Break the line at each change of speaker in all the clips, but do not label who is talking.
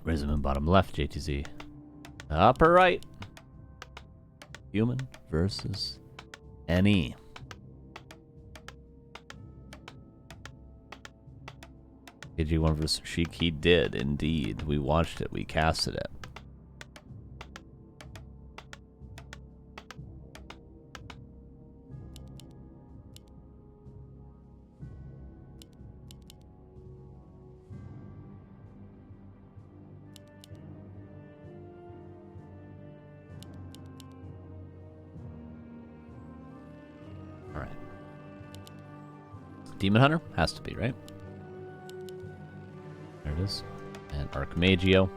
RazerMoon bottom left, JTZ. Upper right. Human versus NE. KG1 versus Sheik. He did indeed. We watched it. We casted it. All right. Demon Hunter has to be, right? There it is. And Archmagio.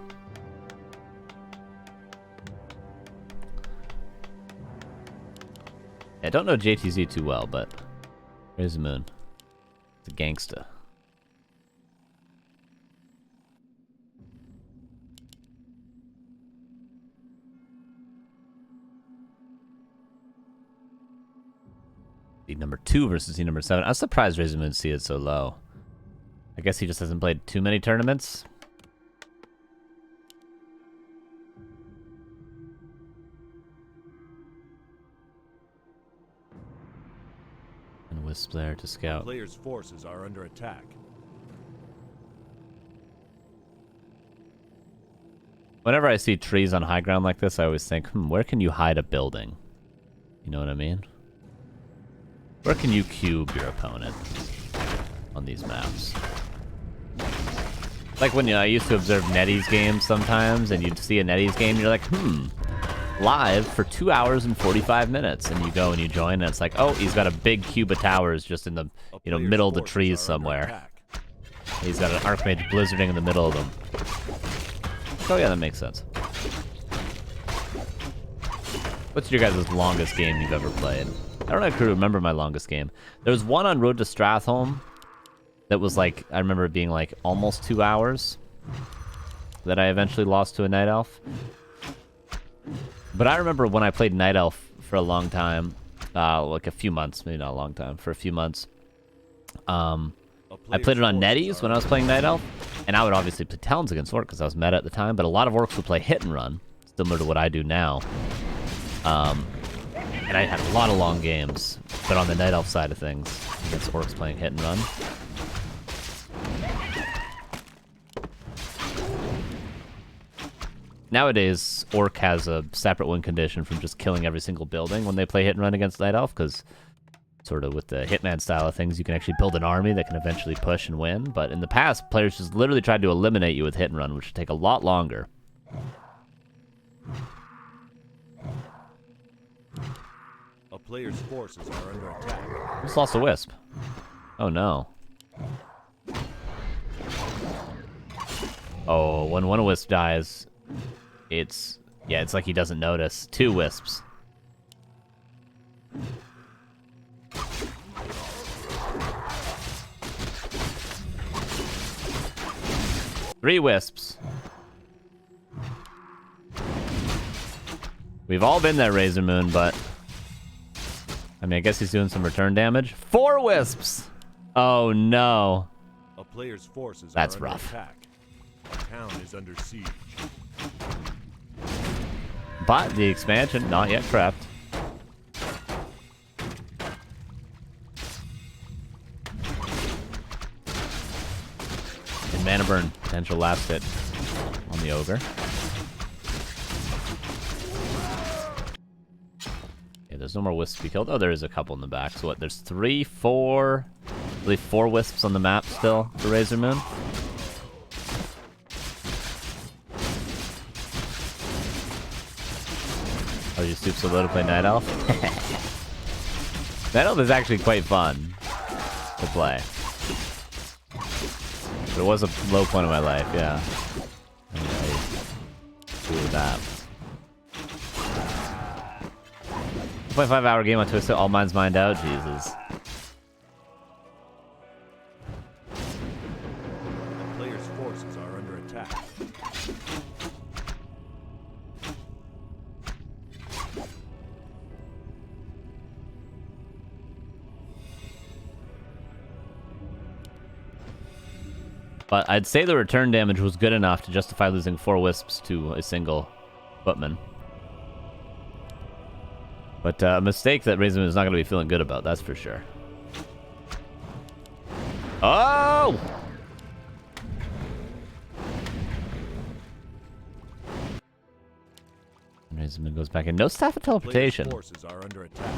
I don't know JTZ too well, but RazerMoon. It's a gangsta. Seed number 2 versus seed number 7. I was surprised RazerMoon see it so low. I guess he just hasn't played too many tournaments. And Wisp there to scout.
Players' forces are under attack.
Whenever I see trees on high ground like this, I always think, where can you hide a building? You know what I mean? Where can you cube your opponent on these maps? Like when I used to observe NetEase games sometimes, and you'd see a NetEase game, and you're like, live for 2 hours and 45 minutes, and you go and you join, and it's like, oh, he's got a big cube of towers just in the middle of the trees somewhere. He's got an Archmage blizzarding in the middle of them. Oh yeah, that makes sense. What's your guys' longest game you've ever played? I don't actually remember my longest game. There was one on Road to Stratholme that was like, I remember it being like almost 2 hours that I eventually lost to a Night Elf. But I remember when I played Night Elf for a long time, like a few months, maybe not a long time, for a few months. I played it on NetEase when I was playing Night Elf, and I would obviously play Talons against Orc because I was meta at the time, but a lot of Orcs would play hit and run, similar to what I do now. And I had a lot of long games, but on the Night Elf side of things, against Orcs playing hit and run. Nowadays, Orc has a separate win condition from just killing every single building when they play hit and run against Night Elf, because sort of with the Hitman style of things, you can actually build an army that can eventually push and win. But in the past, players just literally tried to eliminate you with hit and run, which would take a lot longer.
A player's forces are under attack.
Just lost a Wisp. Oh no. Oh, when one Wisp dies, it's like he doesn't notice. 2 Wisps. Three Wisps. We've all been there, RazerMoon, but I mean, I guess he's doing some return damage. 4 Wisps. Oh no.
A player's forces
That's
are under
rough.
attack. The town is under siege.
But the expansion, not yet prepped. And mana burn, potential last hit on the Ogre. Yeah, there's no more Wisps to be killed. Oh, there is a couple in the back. So what, there's 3, 4, I believe 4 Wisps on the map still for RazerMoon. Oh, you stoop so low to play Night Elf? Night Elf is actually quite fun to play. But it was a low point in my life, yeah. Cool with that. 2.5 hour game on Twisted, all minds mined out, Jesus.
The player's forces are under attack.
But I'd say the return damage was good enough to justify losing 4 wisps to a single footman. But a mistake that RazerMoon is not going to be feeling good about, that's for sure. Oh! RazerMoon goes back in. No staff of teleportation.
Forces are under attack.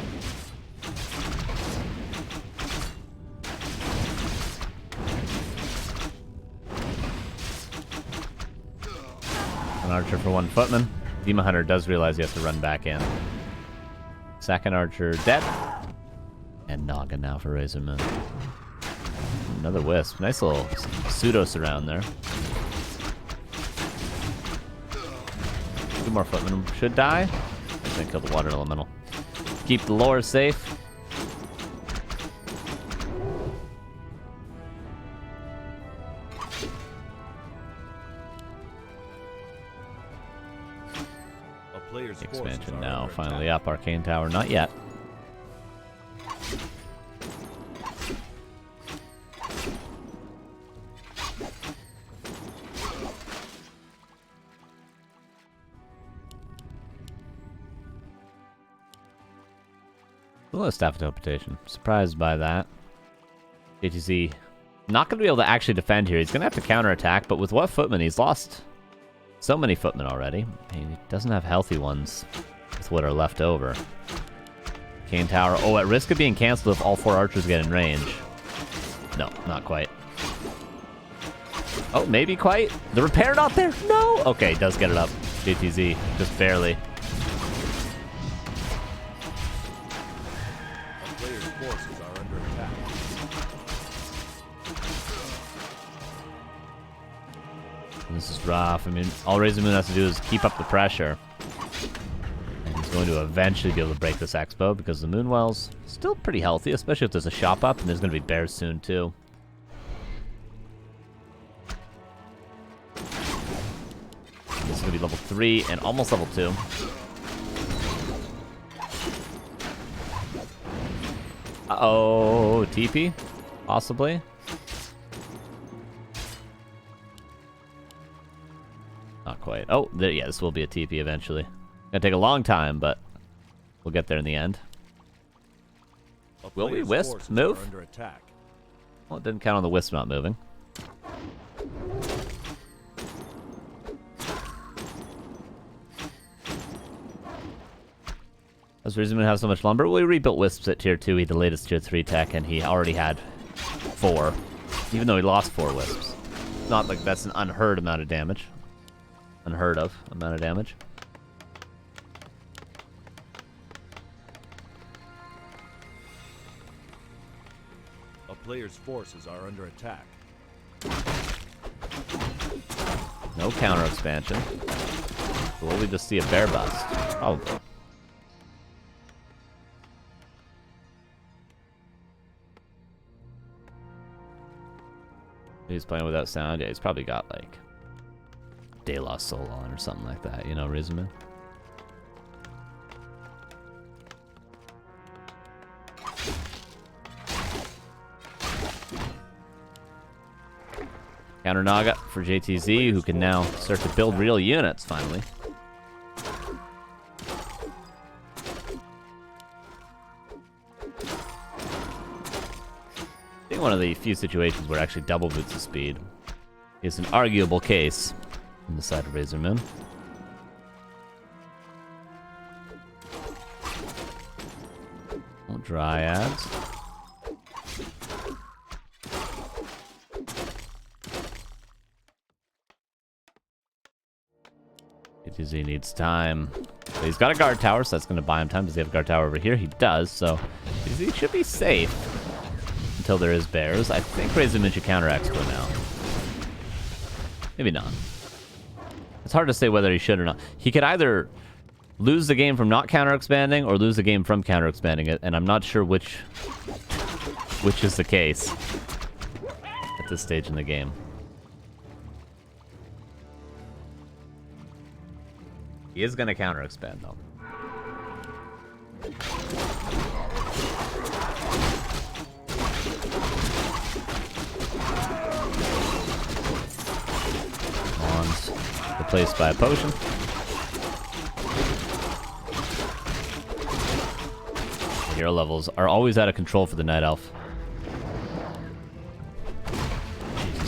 An archer for 1 footman. Demon Hunter does realize he has to run back in. Second archer dead. And Noggin now for RazerMoon. Another wisp. Nice little pseudo surround there. 2 more footmen should die. I think kill the water elemental. Keep the lore safe. Expansion now, finally up. Arcane Tower, not yet. A little staff of teleportation. Surprised by that. JTZ not going to be able to actually defend here. He's going to have to counterattack, but with what footman? He's lost so many footmen already. He doesn't have healthy ones with what are left over. Cane Tower. Oh, at risk of being canceled if all 4 archers get in range. No, not quite. Oh, maybe quite. The repair not there? No! Okay, does get it up. JTZ, just barely.
A player's forces are under attack.
This is rough. I mean, all RazerMoon has to do is keep up the pressure. And he's going to eventually be able to break this expo because the Moonwell's still pretty healthy, especially if there's a shop up, and there's going to be bears soon, too. This is going to be level 3 and almost level 2. Uh-oh, TP? Possibly? Not quite. Oh, there, yeah, this will be a TP eventually. Gonna take a long time, but we'll get there in the end. Will we Wisp move?
Under attack.
Well, it didn't count on the Wisp not moving. Does RazerMoon have so much lumber? Well, we rebuilt Wisps at tier 2. He had the latest tier 3 tech, and he already had 4. Even though he lost 4 Wisps. Not like that's an unheard amount of damage. Unheard of amount of damage.
A player's forces are under attack.
No counter expansion. Will we just see a bear bust? Probably. He's playing without sound. Yeah, he's probably got like De La Soul on or something like that, you know, RazerMoon. Counter Naga for JTZ, who can now start to build real units finally. I think one of the few situations where actually double boots the speed is an arguable case on the side of RazerMoon. Dryads. JTZ needs time. But he's got a guard tower, so that's going to buy him time. Does he have a guard tower over here? He does, so he should be safe until there is bears. I think RazerMoon should counter expo now. Maybe not. It's hard to say whether he should or not. He could either lose the game from not counter expanding or lose the game from counter expanding it, and I'm not sure which is the case at this stage in the game. He is going to counter expand though. replaced by a potion. The hero levels are always out of control for the Night Elf.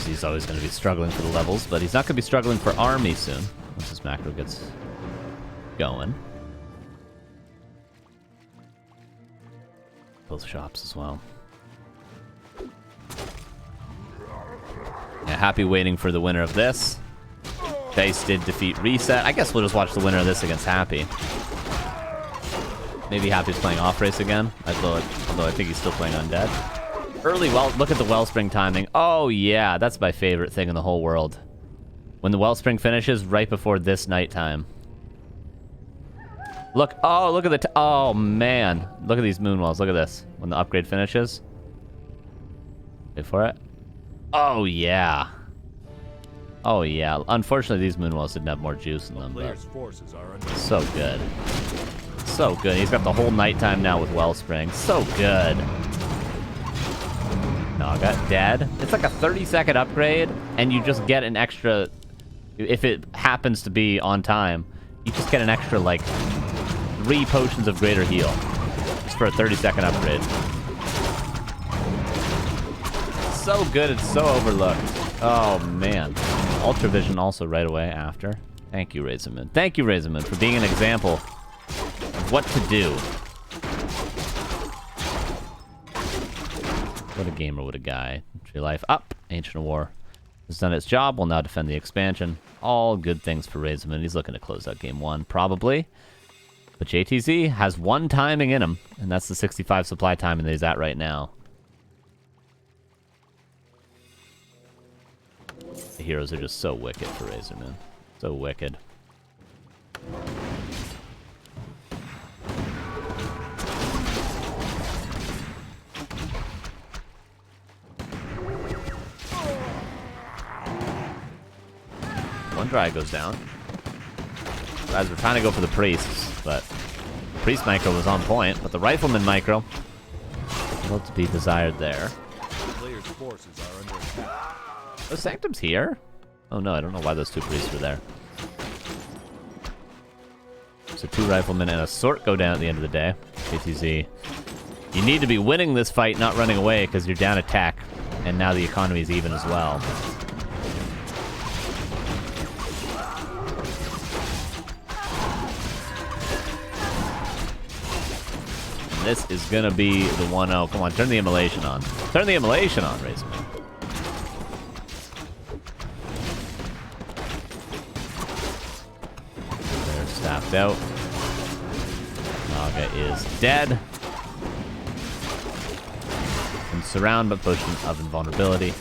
He's always going to be struggling for the levels, but he's not going to be struggling for army soon, once his macro gets going. Both shops as well. Yeah, Happy waiting for the winner of this. Dice did defeat Reset. I guess we'll just watch the winner of this against Happy. Maybe Happy's playing off race again, although I think he's still playing Undead. Early well, look at the Wellspring timing. Oh yeah, that's my favorite thing in the whole world. When the Wellspring finishes right before this nighttime. Look, oh, look at the, oh man. Look at these Moonwells, look at this. When the upgrade finishes. Wait for it. Oh yeah. Oh yeah. Unfortunately, these Moonwells didn't have more juice in them, but so good. So good. He's got the whole nighttime now with Wellspring. So good. Naga dead. It's like a 30-second upgrade, and you just get an extra, if it happens to be on time, you just get an extra, like, 3 potions of greater heal. Just for a 30-second upgrade. So good, it's so overlooked. Oh, man. Ultra Vision also right away after. Thank you, RazerMoon. Thank you, RazerMoon, for being an example of what to do. What a gamer, what a guy. Tree Life up. Ancient of War has done its job. Will now defend the expansion. All good things for RazerMoon. He's looking to close out game 1, probably. But JTZ has 1 timing in him, and that's the 65 supply timing that he's at right now. The heroes are just so wicked for RazerMoon. So wicked. One dry goes down. Guys, we're trying to go for the priests, but priest micro was on point, but the rifleman micro, a little to be desired there.
Players' forces are under attack.
Oh, Sanctum's here? Oh no, I don't know why those 2 priests were there. So 2 riflemen and a sword go down at the end of the day. JTZ. You need to be winning this fight, not running away, because you're down attack, and now the economy is even as well. This is gonna be the 1-0. Come on, turn the immolation on. Turn the immolation on, RazerMoon. They're staffed out. Naga is dead. And surround, but potion of invulnerability.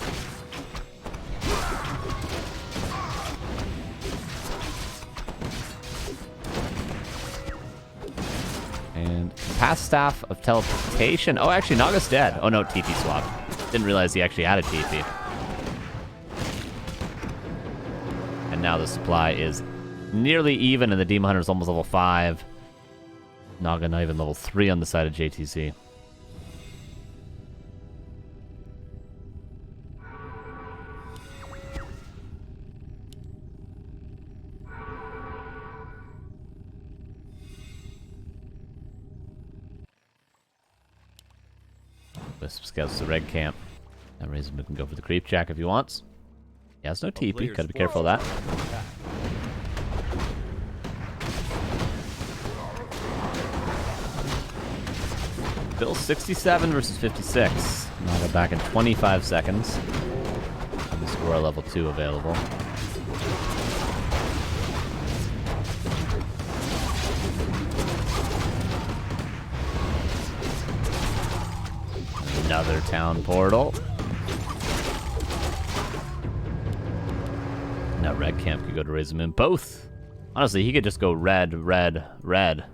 And Past Staff of Teleportation. Oh, actually, Naga's dead. Oh no, TP swap. Didn't realize he actually had a TP. And now the supply is nearly even, and the Demon Hunter is almost level 5. Naga not even level 3 on the side of JTZ. Wisp scouts the red camp. That RazerMoon can go for the creep jack if he wants. He has no TP, gotta be careful of that. Bill 67 versus 56. Naga back in 25 seconds. And the score level 2 available. Another town portal. Now red camp could go to RazerMoon. Both. Honestly, he could just go red, red, red.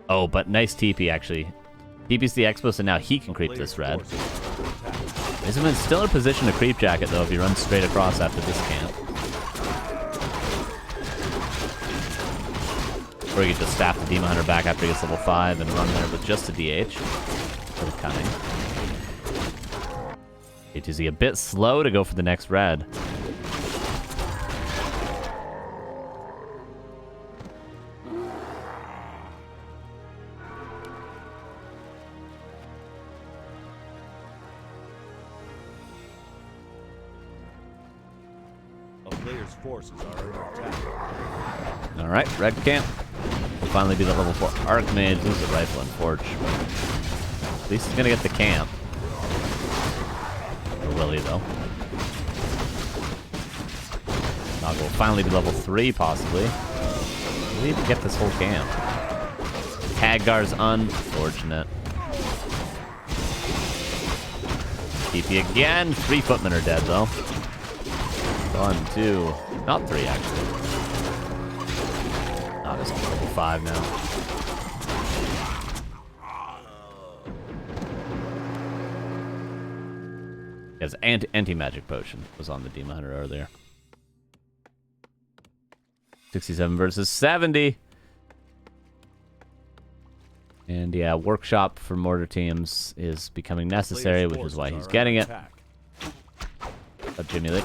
Oh, but nice TP actually. TP's the Expo, so now he can creep this red. RazerMoon's still in a position to creep jacket though if he runs straight across after this camp. Or he could just staff the Demon Hunter back after he gets level 5 and run there with just a DH. Pretty cunning. JTZ a bit slow to go for the next red.
player's forces are under attack.
Alright, red camp. Will finally be the level 4 Archmage. Lose the rifle and forge. At least he's gonna get the camp. Or will he, though? Naga will finally be level 3, possibly. We need to get this whole camp. Khadgar's unfortunate. TP again. 3 footmen are dead, though. 1, 2. Not 3, actually. Naga's on level 5 now. His anti-magic potion was on the Demon Hunter earlier. 67 versus 70. And yeah, workshop for mortar teams is becoming necessary, which is why he's getting it. Up Jimmy Lick.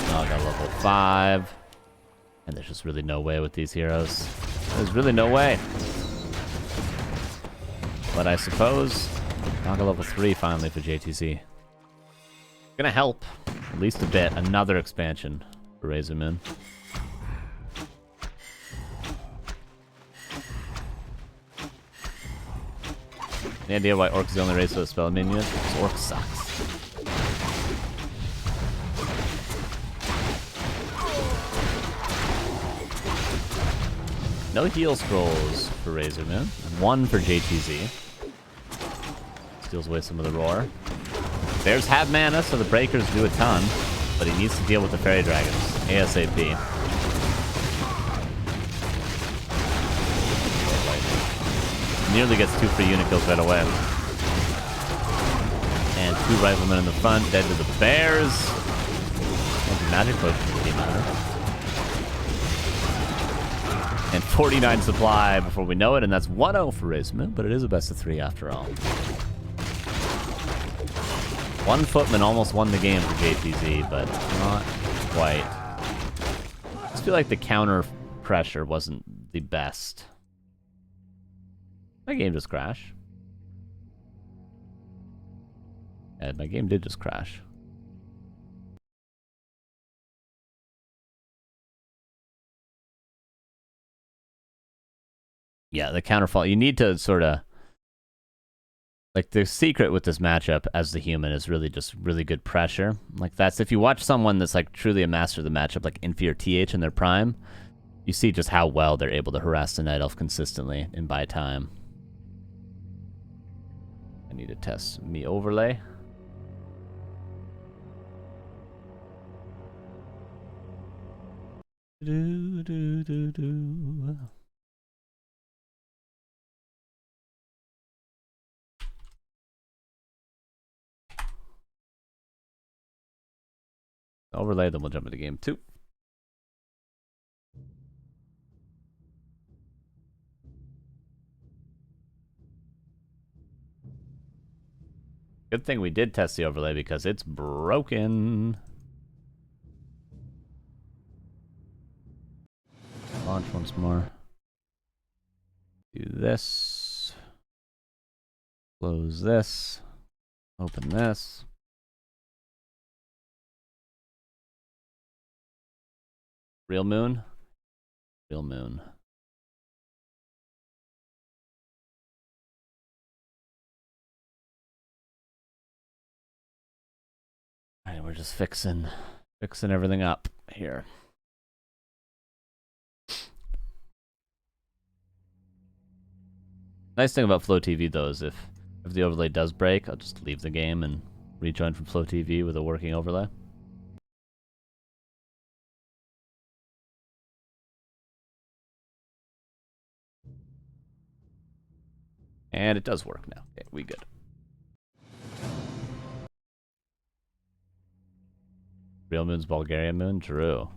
Naga level 5. And there's just really no way with these heroes. There's really no way. But I suppose Naga level 3 finally for JTZ. Gonna help. At least a bit. Another expansion for RazerMoon. Any idea why Orc is the only race with a spell minion? Because Orc sucks. No heal scrolls for RazerMoon, and 1 for JTZ. Steals away some of the roar. Bears have mana, so the breakers do a ton, but he needs to deal with the fairy dragons ASAP. Nearly gets 2 free unit kills right away. And 2 riflemen in the front, dead to the bears. Magic potion for the Demon Hunter. And 49 supply before we know it, and that's 1-0 for RazerMoon, but it is a best of 3 after all. 1 footman almost won the game for JTZ, but not quite. I just feel like the counter pressure wasn't the best. My game just crashed. Yeah, my game did just crash. Yeah, the counterfall. You need to sort of... Like, the secret with this matchup as the human is really just really good pressure. Like, that's... If you watch someone that's, like, truly a master of the matchup, like Inferior TH in their prime, you see just how well they're able to harass the Night Elf consistently and buy time. I need to test me overlay. Do. Overlay, then we'll jump into game 2. Good thing we did test the overlay because it's broken. Launch once more. Do this. Close this. Open this. Real moon? Real moon. Alright, we're just fixing everything up here. Nice thing about Flow TV though is if the overlay does break, I'll just leave the game and rejoin from Flow TV with a working overlay. And it does work now. Okay, we good. Real moon's Bulgarian moon? True.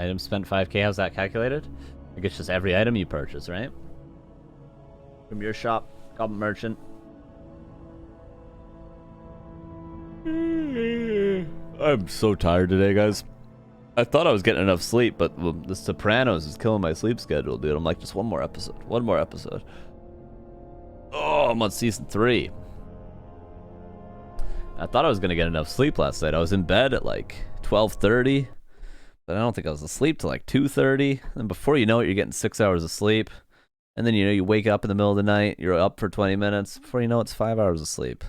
Item spent 5k. How's that calculated? I guess just every item you purchase, right? From your shop, Goblin Merchant. I'm so tired today, guys. I thought I was getting enough sleep, but The Sopranos is killing my sleep schedule, dude. I'm like, just one more episode. One more episode. Oh, I'm on season 3. I thought I was going to get enough sleep last night. I was in bed at like 12:30, but I don't think I was asleep till like 2:30. And before you know it, you're getting 6 hours of sleep. And then, you wake up in the middle of the night, you're up for 20 minutes. Before you know it, it's 5 hours of sleep.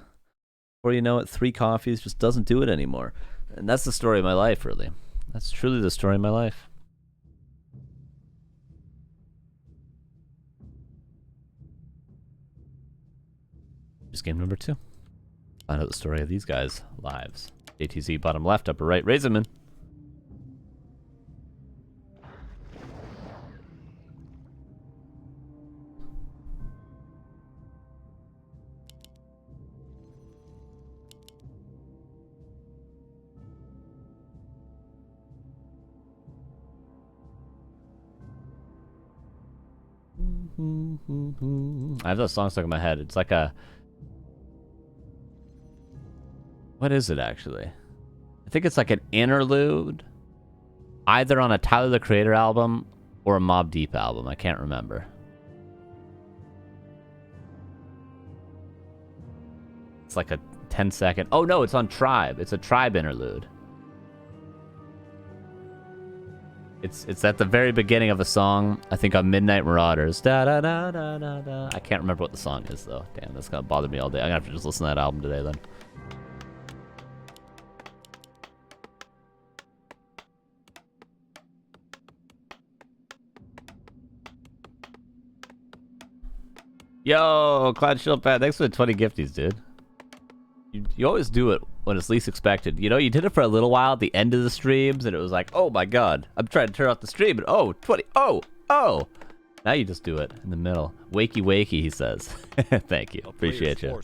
Before you know it, 3 coffees just doesn't do it anymore. And that's the story of my life, really. That's truly the story of my life. Just game number 2. Find out the story of these guys' lives. JTZ bottom left, upper right, RazerMoon. I have that song stuck in my head. It's like a... What is it, actually? I think it's like an interlude, either on a Tyler, the Creator album or a Mobb Deep album. I can't remember. It's like a 10-second... Oh, no, it's on Tribe. It's a Tribe interlude. It's at the very beginning of a song, I think on Midnight Marauders. Da da da da da da. I can't remember what the song is, though. Damn, that's gonna bother me all day. I'm gonna have to just listen to that album today, then. Yo, Cloud Shieldpad, thanks for the 20 gifties, dude. You always do it when it's least expected. You did it for a little while at the end of the streams, and it was like, oh my god, I'm trying to turn off the stream, and oh, 20, oh. Now you just do it in the middle. Wakey, wakey, he says. Thank you, appreciate you.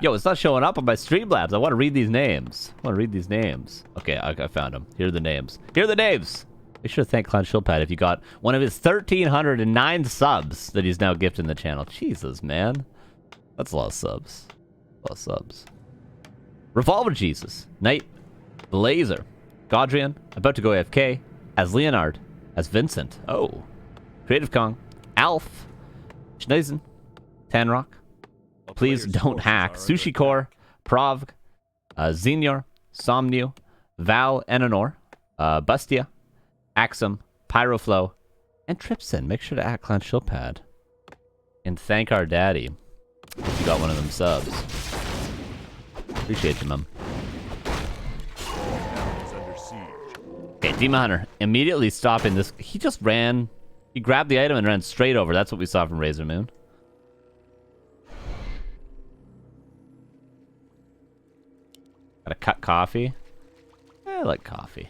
Yo, it's not showing up on my Streamlabs. I want to read these names. Okay, I found them. Here are the names. Make sure to thank Clown Shieldpad if you got one of his 1,309 subs that he's now gifting the channel. Jesus, man. That's a lot of subs. Revolver Jesus, Knight, Blazer, Godrian, about to go AFK, as Leonard, as Vincent, oh, Creative Kong, Alf, Schneisen, Tanrock, Please Don't Hack, Sushi Core, Prov, Xenior, Somnu, Val Enonor, Bustia, Axum, Pyroflow, and Tripson. Make sure to add Clan Shieldpad. And thank our daddy if you got one of them subs. Appreciate you, Mum. Okay, Demon Hunter immediately stopping this. He just ran. He grabbed the item and ran straight over. That's what we saw from RazerMoon. Got a cut coffee. I like coffee.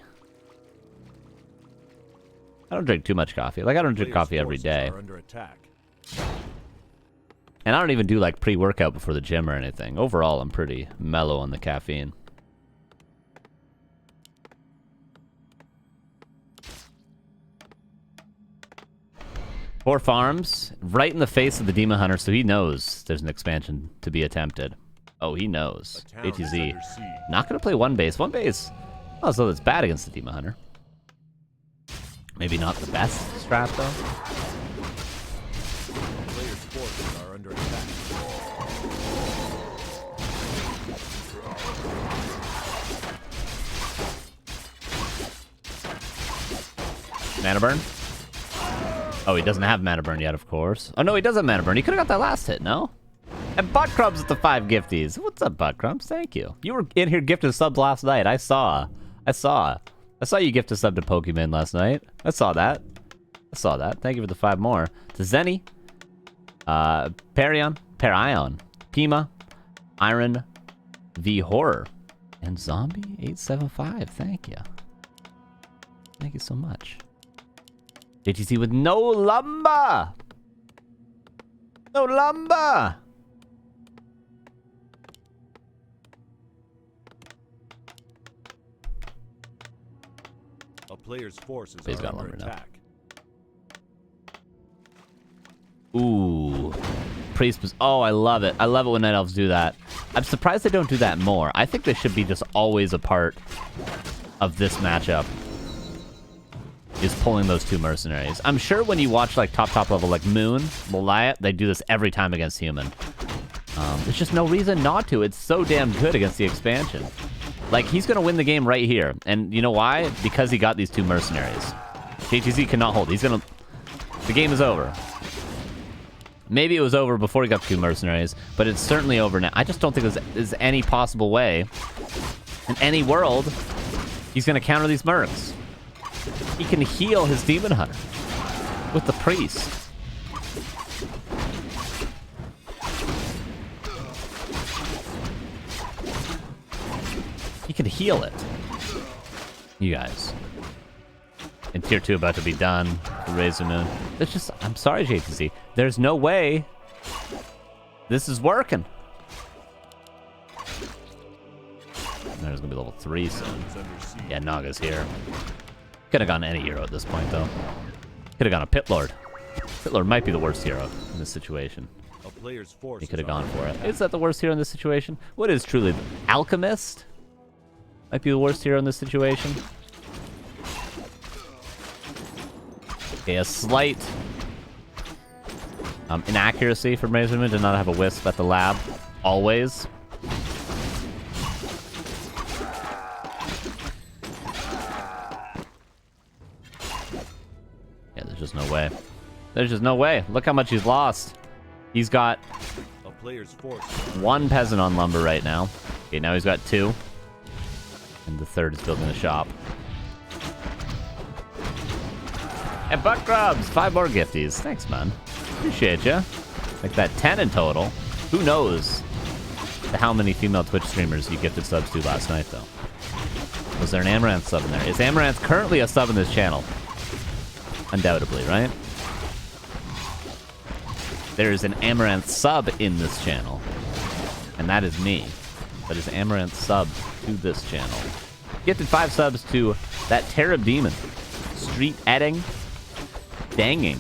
I don't drink too much coffee. Like, I don't drink coffee every day. And I don't even do, like, pre-workout before the gym or anything. Overall, I'm pretty mellow on the caffeine. Four farms, right in the face of the Demon Hunter, so he knows there's an expansion to be attempted. Oh, he knows. JTZ. Not going to play one base. One base. Oh, so that's bad against the Demon Hunter. Maybe not the best strat, though. Mana burn? Oh, he doesn't have mana burn yet, of course. Oh, no, he does have mana burn. He could have got that last hit, no? And Butt Crumbs with the 5 gifties. What's up, Butt Crumbs? Thank you. You were in here gifting subs last night. I saw you gift a sub to Pokemon last night. I saw that. Thank you for the 5 more. To Zenny, Perion, Pima, Iron, V Horror, and Zombie 875. Thank you. Thank you so much. JTC with no lumber. No lumber.
player's forces
He's
are
got
under
lumber now.
attack.
Ooh. Priest was... Oh, I love it. I love it when Night Elves do that. I'm surprised they don't do that more. I think they should be just always a part of this matchup. Is pulling those two mercenaries. I'm sure when you watch like top level like Moon, Laliat, they do this every time against human. There's just no reason not to. It's so damn good against the expansion. Like, he's gonna win the game right here. And you know why? Because he got these two mercenaries. JTZ cannot hold. He's gonna... The game is over. Maybe it was over before he got the two mercenaries, but it's certainly over now. I just don't think there's any possible way in any world he's gonna counter these mercs. He can heal his Demon Hunter with the Priest. He can heal it. You guys. And tier 2 about to be done for RazerMoon. There's just... I'm sorry, JTZ. There's no way this is working. There's gonna be level 3 soon. Yeah, Naga's here. Could have gone any hero at this point, though. Could have gone a Pit Lord. Pit Lord might be the worst hero in this situation.
A player's forces
He could have gone for it.
attack.
Is that the worst hero in this situation? What is truly... Alchemist? Might be the worst hero in this situation. Okay, a slight inaccuracy from RazerMoon to not have a Wisp at the lab. Always. Yeah, there's just no way. There's just no way. Look how much he's lost. He's got
A player's forces.
one peasant on lumber right now. Okay, now he's got two. And the third is building a shop. And butt grubs! 5 more gifties. Thanks, man. Appreciate ya. Like that 10 in total. Who knows how many female Twitch streamers you gifted subs to last night, though. Was there an Amaranth sub in there? Is Amaranth currently a sub in this channel? Undoubtedly, right? There is an Amaranth sub in this channel. And that is me. That is Amaranth sub to this channel. Gifted 5 subs to that Terrab Demon. Street Edding. Danging.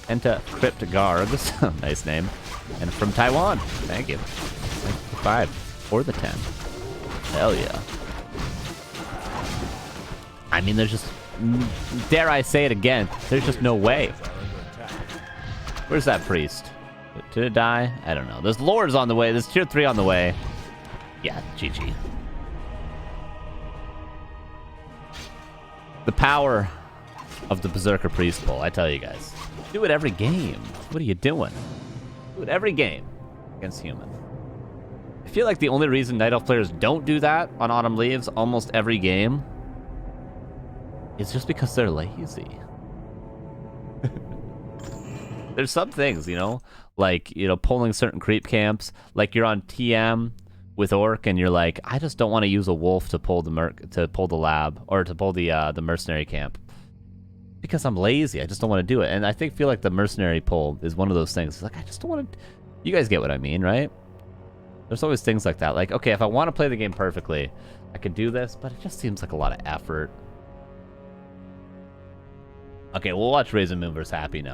Penta Crypt Gargs. Nice name. And from Taiwan. Thank you. Thank you for 5. Or the 10. Hell yeah. I mean, there's just... Dare I say it again. There's just no way. Where's that priest? Did it die? I don't know. There's lords on the way. There's tier 3 on the way. Yeah, GG. The power of the Berserker Priest pull, I tell you guys. Do it every game. What are you doing? Do it every game against human. I feel like the only reason Night Elf players don't do that on Autumn Leaves almost every game is just because they're lazy. There's some things, you know, like, you know, pulling certain creep camps. Like you're on TM with Orc and you're like, I just don't want to use a wolf to pull the lab or to pull the mercenary camp. Because I'm lazy. I just don't want to do it. And I feel like the mercenary pull is one of those things. It's like, I just don't want to... You guys get what I mean, right? There's always things like that. Like, okay, if I want to play the game perfectly, I could do this, but it just seems like a lot of effort. Okay, we'll watch RazerMoon vs. Happy now.